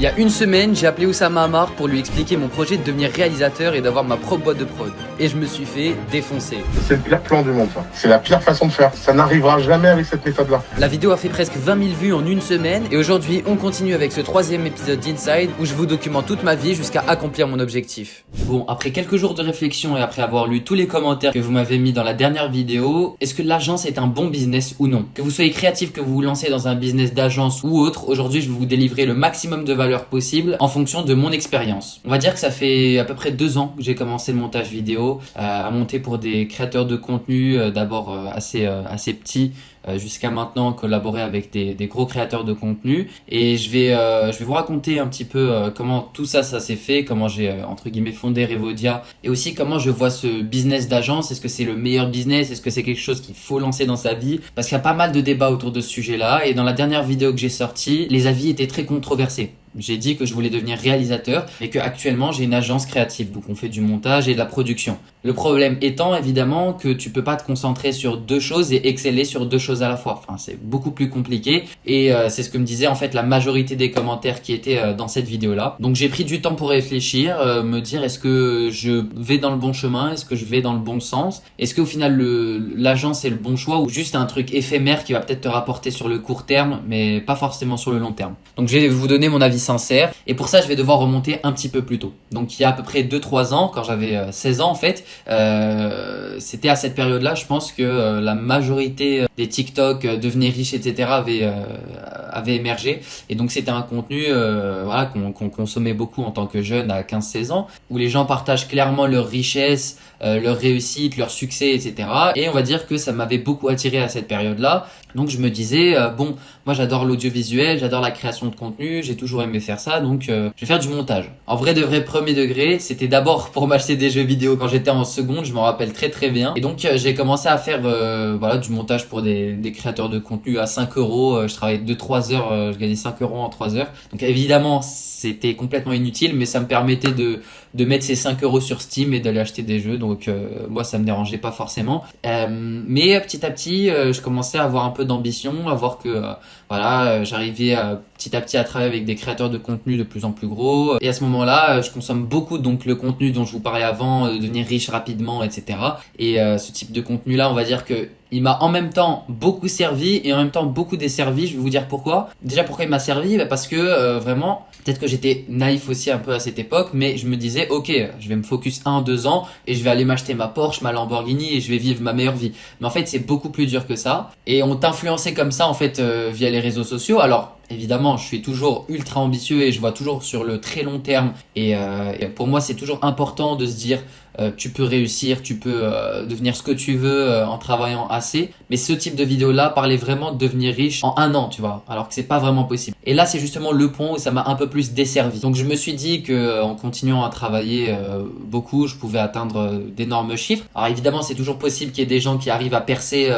Il y a une semaine, j'ai appelé Oussama Ammar pour lui expliquer mon projet de devenir réalisateur et d'avoir ma propre boîte de prod. Et je me suis fait défoncer. C'est le pire plan du monde, ça. C'est la pire façon de faire. Ça n'arrivera jamais avec cette méthode-là. La vidéo a fait presque 20 000 vues en une semaine et aujourd'hui, on continue avec ce 3e épisode d'Inside où je vous documente toute ma vie jusqu'à accomplir mon objectif. Bon, après quelques jours de réflexion et après avoir lu tous les commentaires que vous m'avez mis dans la dernière vidéo, est-ce que l'agence est un bon business ou non? Que vous soyez créatif, que vous vous lancez dans un business d'agence ou autre, aujourd'hui, je vais vous délivrer le maximum de valeur possible en fonction de mon expérience. On va dire que ça fait à peu près 2 ans que j'ai commencé le montage vidéo, à monter pour des créateurs de contenu, d'abord assez petits, jusqu'à maintenant collaborer avec des gros créateurs de contenu. Et je vais vous raconter un petit peu comment tout ça s'est fait, comment j'ai entre guillemets fondé Revodia et aussi comment je vois ce business d'agence. Est-ce que c'est le meilleur business? Est-ce que c'est quelque chose qu'il faut lancer dans sa vie? Parce qu'il y a pas mal de débats autour de ce sujet-là et dans la dernière vidéo que j'ai sortie, les avis étaient très controversés. J'ai dit que je voulais devenir réalisateur et que actuellement j'ai une agence créative, donc on fait du montage et de la production. Le problème étant évidemment que tu peux pas te concentrer sur 2 choses et exceller sur 2 choses à la fois. Enfin, c'est beaucoup plus compliqué et c'est ce que me disait en fait la majorité des commentaires qui étaient dans cette vidéo-là. Donc j'ai pris du temps pour réfléchir, me dire est-ce que je vais dans le bon chemin, est-ce que je vais dans le bon sens, est-ce qu'au final l'agence est le bon choix ou juste un truc éphémère qui va peut-être te rapporter sur le court terme mais pas forcément sur le long terme. Donc je vais vous donner mon avis sincère et pour ça je vais devoir remonter un petit peu plus tôt. Donc il y a à peu près 2-3 ans quand j'avais 16 ans en fait, c'était à cette période là je pense que la majorité des TikTok devenez riches etc avait émergé et donc c'était un contenu voilà qu'on consommait beaucoup en tant que jeune à 15-16 ans où les gens partagent clairement leur richesse, leur réussite, leur succès etc et on va dire que ça m'avait beaucoup attiré à cette période là. Donc je me disais bon moi j'adore l'audiovisuel, j'adore la création de contenu, j'ai toujours aimé faire ça donc je vais faire du montage. En vrai de vrai premier degré, c'était d'abord pour m'acheter des jeux vidéo quand j'étais en seconde, je m'en rappelle très bien. Et donc j'ai commencé à faire voilà du montage pour des créateurs de contenu à 5 €, je travaillais 2-3 heures, je gagnais 5 € en 3 heures. Donc évidemment c'était complètement inutile mais ça me permettait de mettre ces 5 € sur Steam et d'aller acheter des jeux donc moi ça me dérangeait pas forcément. Mais petit à petit je commençais à avoir un peu d'ambition, à voir que voilà j'arrivais petit à petit à travailler avec des créateurs de contenu de plus en plus gros et à ce moment-là je consomme beaucoup donc le contenu dont je vous parlais avant, devenir riche rapidement etc. Et ce type de contenu là on va dire que il m'a en même temps beaucoup servi et en même temps beaucoup desservi. Je vais vous dire pourquoi. Déjà pourquoi il m'a servi, parce que vraiment peut-être que j'étais naïf aussi un peu à cette époque, mais je me disais ok je vais me focus 1-2 ans et je vais aller m'acheter ma Porsche, ma Lamborghini et je vais vivre ma meilleure vie. Mais en fait c'est beaucoup plus dur que ça et on t'influençait comme ça en fait via les réseaux sociaux. Alors évidemment, je suis toujours ultra ambitieux et je vois toujours sur le très long terme et pour moi c'est toujours important de se dire tu peux réussir, tu peux devenir ce que tu veux en travaillant assez. Mais ce type de vidéo là parlait vraiment de devenir riche en 1 an, tu vois, alors que c'est pas vraiment possible. Et là c'est justement le point où ça m'a un peu plus desservi. Donc je me suis dit que en continuant à travailler beaucoup, je pouvais atteindre d'énormes chiffres. Alors évidemment c'est toujours possible qu'il y ait des gens qui arrivent à percer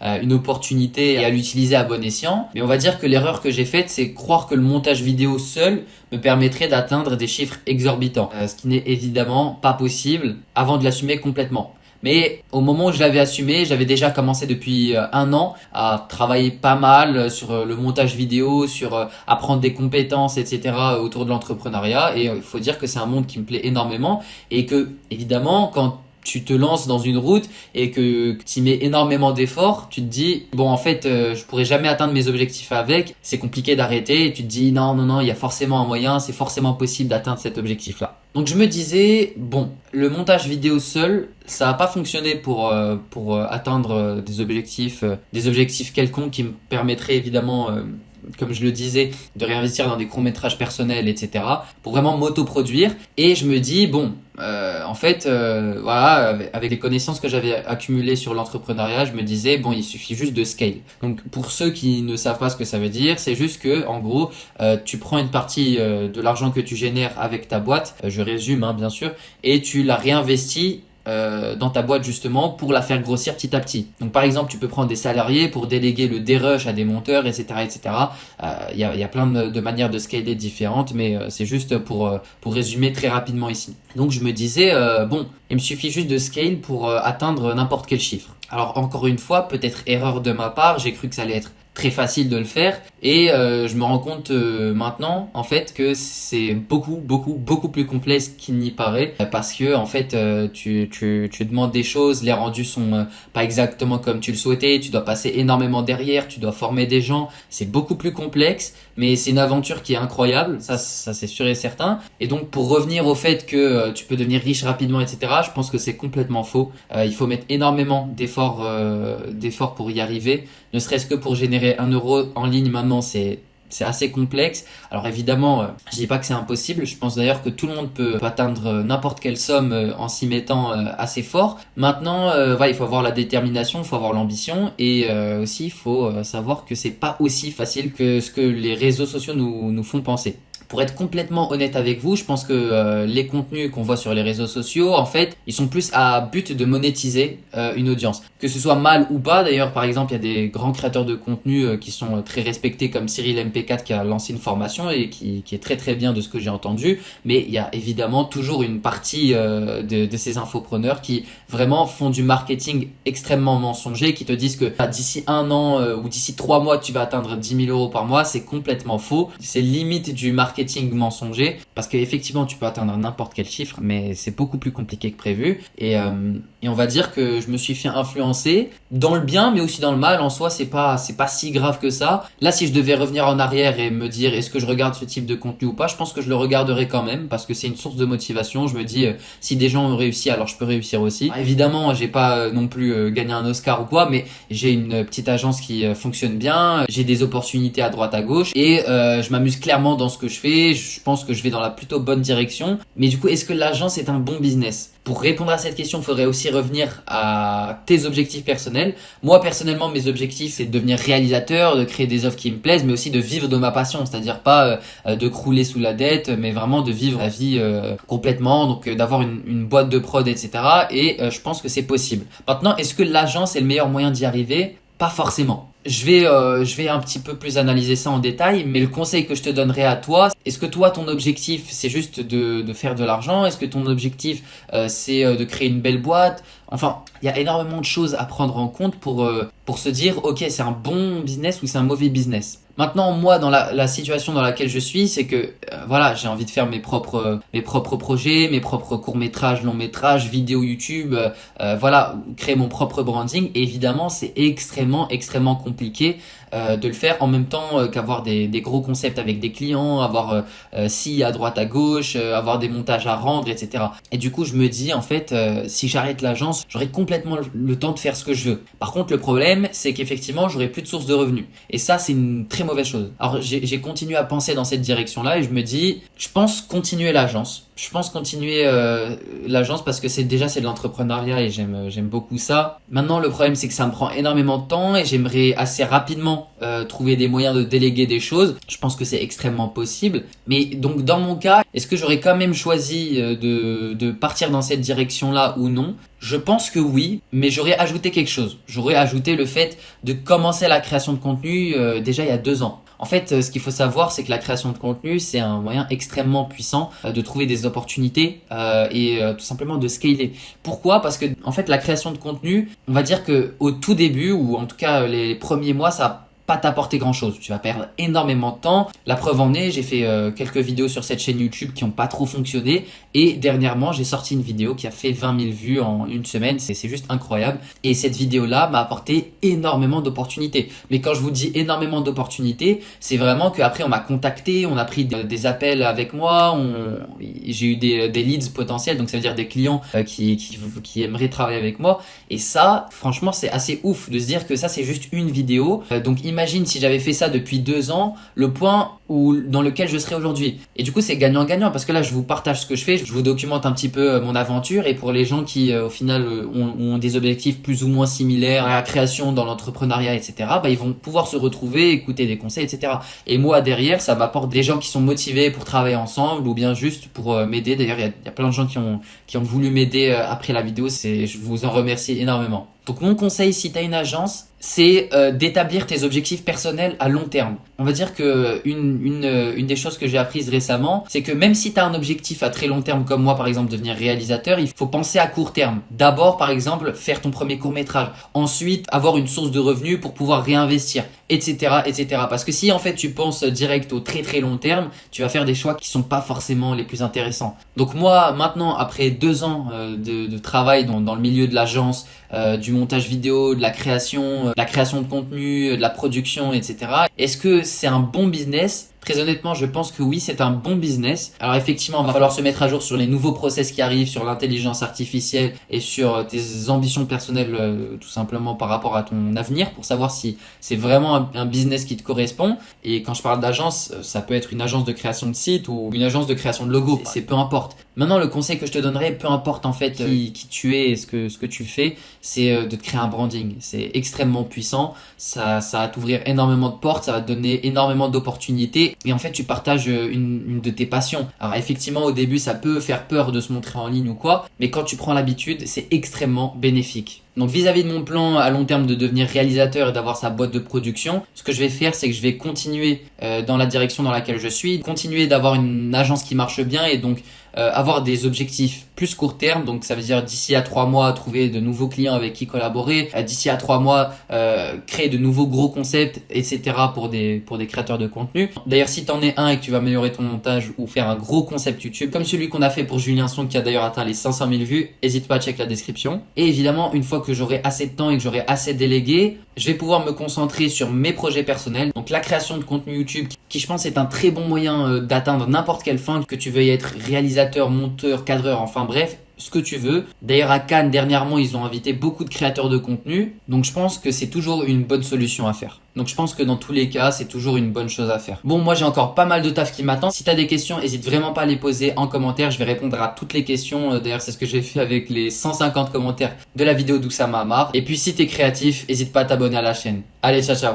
une opportunité et à l'utiliser à bon escient. Mais on va dire que l'erreur que j'ai faite c'est croire que le montage vidéo seul me permettrait d'atteindre des chiffres exorbitants. Ce qui n'est évidemment pas possible avant de l'assumer complètement. Mais au moment où je l'avais assumé, j'avais déjà commencé depuis 1 an à travailler pas mal sur le montage vidéo, sur apprendre des compétences, etc. autour de l'entrepreneuriat. Et il faut dire que c'est un monde qui me plaît énormément et que, évidemment, quand tu te lances dans une route et que tu y mets énormément d'efforts, tu te dis bon en fait je pourrais jamais atteindre mes objectifs avec, c'est compliqué d'arrêter et tu te dis non, il y a forcément un moyen, c'est forcément possible d'atteindre cet objectif là. Donc je me disais bon, le montage vidéo seul, ça va pas fonctionner pour atteindre des objectifs quelconques qui me permettraient évidemment comme je le disais, de réinvestir dans des courts-métrages personnels, etc. pour vraiment m'autoproduire. Et je me dis, bon, en fait, voilà, avec les connaissances que j'avais accumulées sur l'entrepreneuriat, je me disais, bon, il suffit juste de scale. Donc, pour ceux qui ne savent pas ce que ça veut dire, c'est juste que, en gros, tu prends une partie de l'argent que tu génères avec ta boîte, je résume, hein, bien sûr, et tu la réinvestis dans ta boîte justement pour la faire grossir petit à petit. Donc par exemple tu peux prendre des salariés pour déléguer le dérush à des monteurs etc. Il y a plein de manières de scaler différentes mais c'est juste pour résumer très rapidement ici. Donc je me disais bon il me suffit juste de scale pour atteindre n'importe quel chiffre. Alors encore une fois peut-être erreur de ma part, j'ai cru que ça allait être très facile de le faire et je me rends compte maintenant en fait que c'est beaucoup plus complexe qu'il n'y paraît parce que en fait tu demandes des choses, les rendus sont pas exactement comme tu le souhaitais, tu dois passer énormément derrière, tu dois former des gens, c'est beaucoup plus complexe mais c'est une aventure qui est incroyable, ça c'est sûr et certain. Et donc pour revenir au fait que tu peux devenir riche rapidement, etc., je pense que c'est complètement faux. Il faut mettre énormément d'efforts pour y arriver, ne serait-ce que pour générer 1 euro en ligne maintenant, c'est assez complexe. Alors évidemment, je dis pas que c'est impossible. Je pense d'ailleurs que tout le monde peut atteindre n'importe quelle somme en s'y mettant assez fort. Maintenant, il faut avoir la détermination, il faut avoir l'ambition et aussi il faut savoir que c'est pas aussi facile que ce que les réseaux sociaux nous font penser. Pour être complètement honnête avec vous, je pense que les contenus qu'on voit sur les réseaux sociaux, en fait, ils sont plus à but de monétiser une audience. Que ce soit mal ou pas, d'ailleurs, par exemple, il y a des grands créateurs de contenu qui sont très respectés comme Cyril MP4 qui a lancé une formation et qui est très très bien de ce que j'ai entendu. Mais il y a évidemment toujours une partie de ces infopreneurs qui vraiment font du marketing extrêmement mensonger, qui te disent que d'ici 1 an ou d'ici 3 mois, tu vas atteindre 10 000 euros par mois. C'est complètement faux. C'est limite du marketing mensonger parce qu'effectivement tu peux atteindre n'importe quel chiffre mais c'est beaucoup plus compliqué que prévu et on va dire que je me suis fait influencer dans le bien mais aussi dans le mal. En soi c'est pas si grave que ça. Là si je devais revenir en arrière et me dire est-ce que je regarde ce type de contenu ou pas, je pense que je le regarderai quand même parce que c'est une source de motivation. Je me dis si des gens ont réussi alors je peux réussir aussi. Évidemment j'ai pas non plus gagné un Oscar ou quoi mais j'ai une petite agence qui fonctionne bien, j'ai des opportunités à droite à gauche et je m'amuse clairement dans ce que je fais. Je pense que je vais dans la plutôt bonne direction. Mais du coup, est-ce que l'agence est un bon business? Pour répondre à cette question, il faudrait aussi revenir à tes objectifs personnels. Moi, personnellement, mes objectifs, c'est de devenir réalisateur, de créer des offres qui me plaisent, mais aussi de vivre de ma passion. C'est-à-dire pas de crouler sous la dette, mais vraiment de vivre la vie complètement. Donc, d'avoir une boîte de prod, etc. Et je pense que c'est possible. Maintenant, est-ce que l'agence est le meilleur moyen d'y arriver? Pas forcément. Je vais un petit peu plus analyser ça en détail, mais le conseil que je te donnerai à toi, est-ce que toi ton objectif c'est juste de faire de l'argent? Est-ce que ton objectif c'est de créer une belle boîte? Enfin, il y a énormément de choses à prendre en compte pour se dire ok c'est un bon business ou c'est un mauvais business. Maintenant, moi, dans la situation dans laquelle je suis, c'est que voilà, j'ai envie de faire mes propres projets, mes propres courts-métrages, longs-métrages, vidéos YouTube, voilà, créer mon propre branding. Et évidemment, c'est extrêmement compliqué de le faire en même temps qu'avoir des gros concepts avec des clients, avoir si à droite à gauche, avoir des montages à rendre, etc. Et du coup, je me dis en fait, si j'arrête l'agence, j'aurai complètement le temps de faire ce que je veux. Par contre, le problème, c'est qu'effectivement, j'aurai plus de source de revenus. Et ça, c'est une très mauvaise chose. Alors, j'ai continué à penser dans cette direction-là et je me dis, je pense continuer l'agence. Je pense continuer l'agence parce que c'est de l'entrepreneuriat et j'aime beaucoup ça. Maintenant, le problème, c'est que ça me prend énormément de temps et j'aimerais assez rapidement trouver des moyens de déléguer des choses. Je pense que c'est extrêmement possible. Mais donc, dans mon cas, est-ce que j'aurais quand même choisi de partir dans cette direction-là ou non? Je pense que oui, mais j'aurais ajouté quelque chose. J'aurais ajouté le fait de commencer la création de contenu déjà il y a 2 ans. En fait, ce qu'il faut savoir, c'est que la création de contenu, c'est un moyen extrêmement puissant de trouver des opportunités et tout simplement de scaler. Pourquoi? Parce que en fait, la création de contenu, on va dire que au tout début ou en tout cas les premiers mois, ça pas t'apporter grand chose, tu vas perdre énormément de temps. La preuve en est, j'ai fait quelques vidéos sur cette chaîne YouTube qui ont pas trop fonctionné et dernièrement j'ai sorti une vidéo qui a fait 20 000 vues en une semaine, c'est juste incroyable et cette vidéo là m'a apporté énormément d'opportunités. Mais quand je vous dis énormément d'opportunités, c'est vraiment qu'après on m'a contacté, on a pris des appels avec moi, j'ai eu des leads potentiels, donc ça veut dire des clients qui aimeraient travailler avec moi et ça franchement c'est assez ouf de se dire que ça c'est juste une vidéo, donc imagine si j'avais fait ça depuis 2 ans, le point dans lequel je serais aujourd'hui. Et du coup, c'est gagnant-gagnant parce que là, je vous partage ce que je fais, je vous documente un petit peu mon aventure et pour les gens qui, au final, ont des objectifs plus ou moins similaires à la création, dans l'entrepreneuriat, etc., bah, ils vont pouvoir se retrouver, écouter des conseils, etc. Et moi, derrière, ça m'apporte des gens qui sont motivés pour travailler ensemble ou bien juste pour m'aider. D'ailleurs, il y a plein de gens qui ont voulu m'aider après la vidéo. Je vous en remercie énormément. Donc mon conseil si tu as une agence, c'est d'établir tes objectifs personnels à long terme. On va dire que une des choses que j'ai apprises récemment, c'est que même si tu as un objectif à très long terme comme moi par exemple devenir réalisateur, il faut penser à court terme. D'abord par exemple faire ton premier court-métrage, ensuite avoir une source de revenus pour pouvoir réinvestir. etc., etc. Parce que si en fait tu penses direct au très très long terme, tu vas faire des choix qui sont pas forcément les plus intéressants. Donc moi maintenant, après 2 ans de travail dans le milieu de l'agence, du montage vidéo, de la création de contenu, de la production, etc. Est-ce que c'est un bon business ? Très honnêtement, je pense que oui, c'est un bon business. Alors effectivement, il va falloir se mettre à jour sur les nouveaux process qui arrivent, sur l'intelligence artificielle et sur tes ambitions personnelles, tout simplement par rapport à ton avenir, pour savoir si c'est vraiment un business qui te correspond. Et quand je parle d'agence, ça peut être une agence de création de site ou une agence de création de logo, c'est peu importe. Maintenant, le conseil que je te donnerais, peu importe en fait qui tu es et ce que tu fais, c'est de te créer un branding. C'est extrêmement puissant, ça va t'ouvrir énormément de portes, ça va te donner énormément d'opportunités. Et en fait, tu partages une de tes passions. Alors effectivement, au début, ça peut faire peur de se montrer en ligne ou quoi, mais quand tu prends l'habitude, c'est extrêmement bénéfique. Donc vis-à-vis de mon plan à long terme de devenir réalisateur et d'avoir sa boîte de production, ce que je vais faire, c'est que je vais continuer dans la direction dans laquelle je suis, continuer d'avoir une agence qui marche bien et donc avoir des objectifs plus court terme. Donc ça veut dire d'ici à 3 mois trouver de nouveaux clients avec qui collaborer, d'ici à 3 mois créer de nouveaux gros concepts, etc. pour des créateurs de contenu. D'ailleurs, si t'en es un et que tu vas améliorer ton montage ou faire un gros concept YouTube comme celui qu'on a fait pour Julien Song, qui a d'ailleurs atteint les 500 000 vues, n'hésite pas à checker la description. Et évidemment, une fois que j'aurai assez de temps et que j'aurai assez délégué, je vais pouvoir me concentrer sur mes projets personnels. Donc la création de contenu YouTube, qui je pense est un très bon moyen d'atteindre n'importe quelle fin, que tu veuilles être réalisateur, monteur, cadreur, enfin bref, ce que tu veux. D'ailleurs à Cannes dernièrement, ils ont invité beaucoup de créateurs de contenu, donc je pense que c'est toujours une bonne solution à faire. Donc je pense que dans tous les cas, c'est toujours une bonne chose à faire. Bon, moi j'ai encore pas mal de taf qui m'attend. Si t'as des questions, n'hésite vraiment pas à les poser en commentaire. Je vais répondre à toutes les questions. D'ailleurs, c'est ce que j'ai fait avec les 150 commentaires de la vidéo d'Oussama Hamar. Et puis si t'es créatif, n'hésite pas à t'abonner à la chaîne. Allez, ciao ciao.